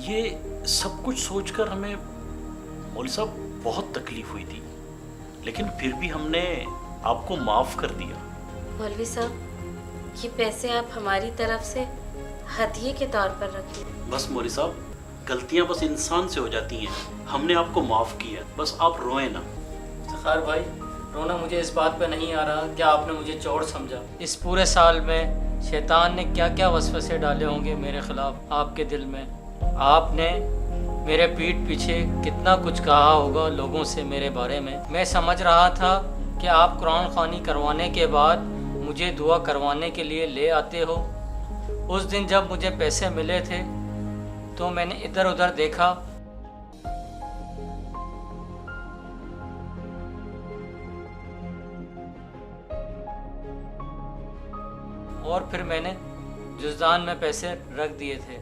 ये सब कुछ सोचकर हमें मौलवी साहब बहुत तकलीफ हुई थी, लेकिन फिर भी हमने आपको माफ कर दिया। मौलवी साहब, ये पैसे आप हमारी तरफ से हदिये के तौर पर रखिए। बस मौलवी साहब, गलतियां बस इंसान से हो जाती हैं। हमने आपको माफ किया, बस आप रोए ना। ज़फ़ार भाई, रोना मुझे इस बात पे नहीं आ रहा कि आपने मुझे चोर समझा। इस पूरे साल में शैतान ने क्या क्या वसवसे डाले होंगे मेरे खिलाफ आपके दिल में। आपने मेरे पीठ पीछे कितना कुछ कहा होगा लोगों से मेरे बारे में। मैं समझ रहा था कि आप कुरान ख़वानी करवाने के बाद मुझे दुआ करवाने के लिए ले आते हो। उस दिन जब मुझे पैसे मिले थे तो मैंने इधर उधर देखा और फिर मैंने जुज़दान में पैसे रख दिए थे।